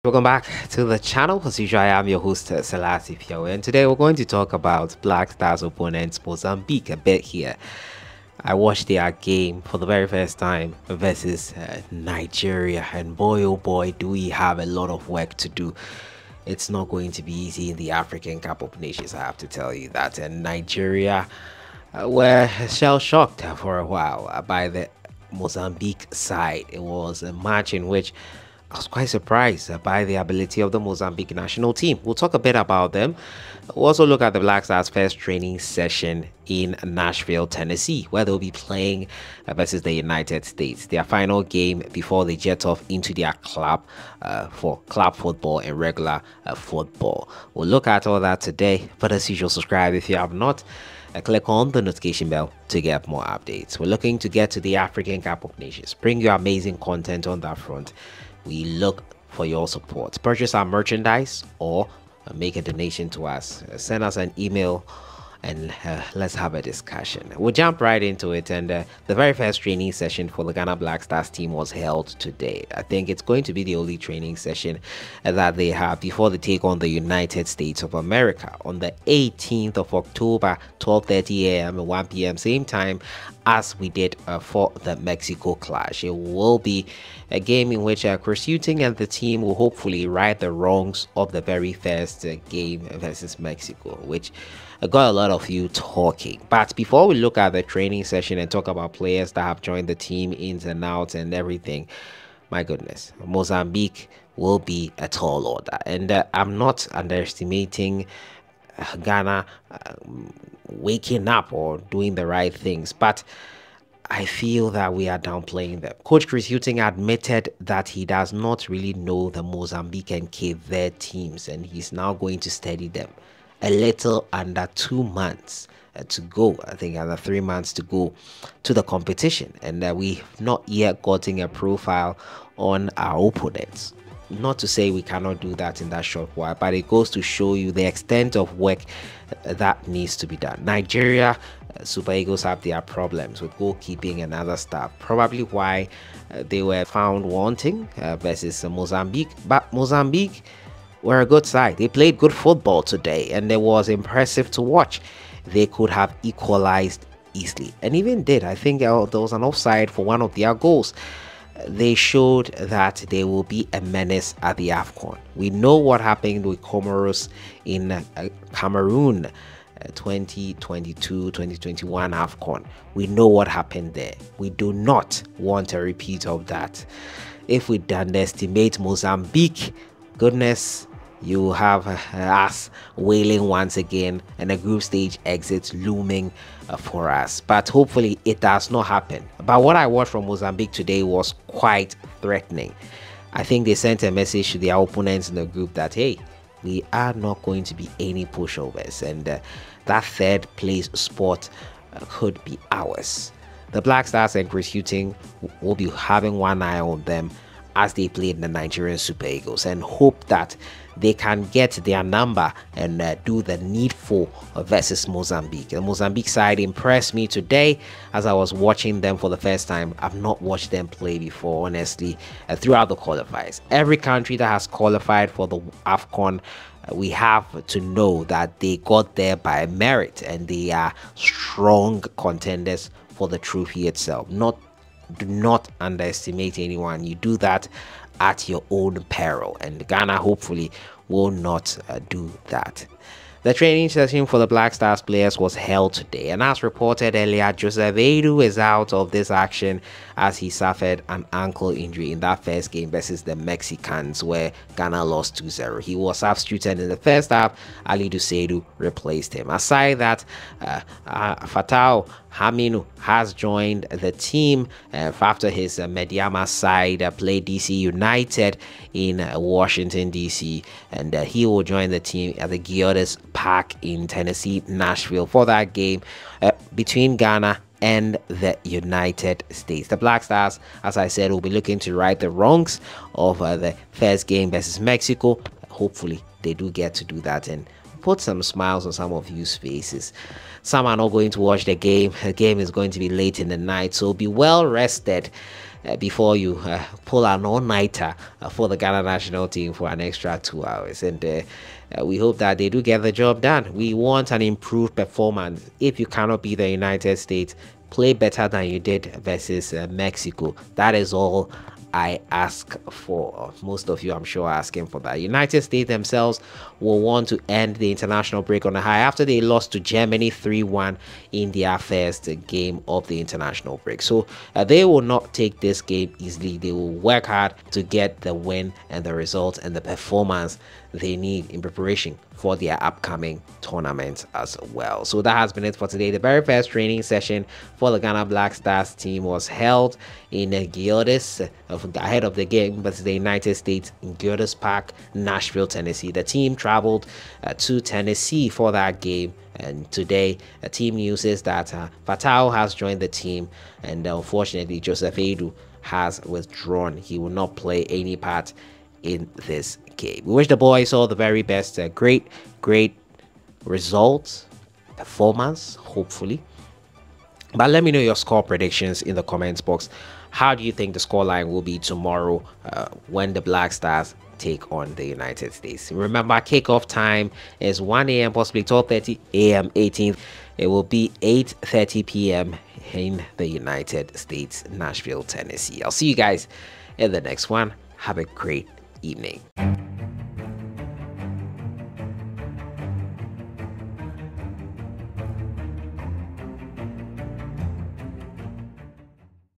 Welcome back to the channel. As usual, I am your host, Sellssi, and today we're going to talk about Black Stars opponents Mozambique a bit here. I watched their game for the very first time versus Nigeria, and boy oh boy do we have a lot of work to do. It's not going to be easy in the African Cup of Nations, I have to tell you that. And Nigeria were shell-shocked for a while by the Mozambique side. It was a match in which I was quite surprised by the ability of the Mozambique national team. We'll talk a bit about them. We'll also look at the Black Stars' first training session in Nashville, Tennessee, where they'll be playing versus the United States. Their final game before they jet off into their club for club football and regular football. We'll look at all that today, but as usual, subscribe if you have not. Click on the notification bell to get more updates. We're looking to get to the African Cup of Nations. Bring you amazing content on that front. We look for your support. Purchase our merchandise or make a donation to us. Send us an email and let's have a discussion. We'll jump right into it. And the very first training session for the Ghana Black Stars team was held today. I think it's going to be the only training session that they have before they take on the United States of America on the 18th of October, 12:30 a.m. and 1 p.m. same time as we did for the Mexico clash. It will be a game in which Chris Hughton and the team will hopefully right the wrongs of the very first game versus Mexico, which got a lot of you talking. But before we look at the training session and talk about players that have joined the team, ins and outs and everything, my goodness, Mozambique will be a tall order. And I'm not underestimating Ghana waking up or doing the right things, but I feel that we are downplaying them. Coach Chris Hughton admitted that he does not really know the Mozambique and Cape Verde teams, and he's now going to study them a little under 2 months to go. I think under 3 months to go to the competition, and we've not yet gotten a profile on our opponents. Not to say we cannot do that in that short while, but it goes to show you the extent of work that needs to be done. Nigeria Super Eagles have their problems with goalkeeping and other stuff, probably why they were found wanting versus Mozambique. But Mozambique were a good side. They played good football today and it was impressive to watch. They could have equalized easily and even did. I think there was an offside for one of their goals. They showed that they will be a menace at the Afcon. We know what happened with Comoros in Cameroon 2022-2021 Afcon. We know what happened there. We do not want a repeat of that. If we underestimate Mozambique, goodness, you have us wailing once again and a group stage exit looming for us. But hopefully it does not happen. But what I watched from Mozambique today was quite threatening. I think they sent a message to their opponents in the group that, hey, we are not going to be any pushovers, and that third place spot could be ours. The Black Stars and Chris Hughton will be having one eye on them as they played the Nigerian Super Eagles and hope that they can get their number and do the needful versus Mozambique. The Mozambique side impressed me today as I was watching them for the first time. I've not watched them play before, honestly, throughout the qualifiers. Every country that has qualified for the Afcon, we have to know that they got there by merit and they are strong contenders for the trophy itself. Do not underestimate anyone. You do that at your own peril, and Ghana hopefully will not do that. The training session for the Black Stars players was held today, and as reported earlier, Joseph Edu is out of this action as he suffered an ankle injury in that first game versus the Mexicans where Ghana lost 2-0. He was substituted in the first half. Ali Duseidu replaced him. Aside that, Fatau Haminu has joined the team after his Mediama side played DC United in Washington, D.C., and he will join the team at the Geodis Park in Tennessee, Nashville, for that game between Ghana and the United States. The Black Stars, as I said, will be looking to right the wrongs of the first game versus Mexico. Hopefully, they do get to do that and put some smiles on some of you's faces. Some are not going to watch the game. The game is going to be late in the night, so be well rested before you pull an all-nighter for the Ghana national team for an extra 2 hours. And we hope that they do get the job done. We want an improved performance. If you cannot be the United States, play better than you did versus Mexico. That is all I ask for. Most of you, I'm sure, are asking for that. United States themselves will want to end the international break on a high after they lost to Germany 3-1 in their first game of the international break. So they will not take this game easily. They will work hard to get the win and the result and the performance they need in preparation for their upcoming tournament as well. So that has been it for today. The very first training session for the Ghana Black Stars team was held in Gildas ahead of the game versus the United States in Gildas Park, Nashville, Tennessee. The team traveled to Tennessee for that game. And today, team news is that Fatau has joined the team, and unfortunately, Joseph Edu has withdrawn. He will not play any part in this game. We wish the boys all the very best. Great results, performance, hopefully. But let me know your score predictions in the comments box. How do you think the scoreline will be tomorrow when the Black Stars take on the United States? Remember, kickoff time is 1 a.m., possibly 12:30 a.m. 18th. It will be 8:30 p.m. in the United States, Nashville, Tennessee. I'll see you guys in the next one. Have a great evening.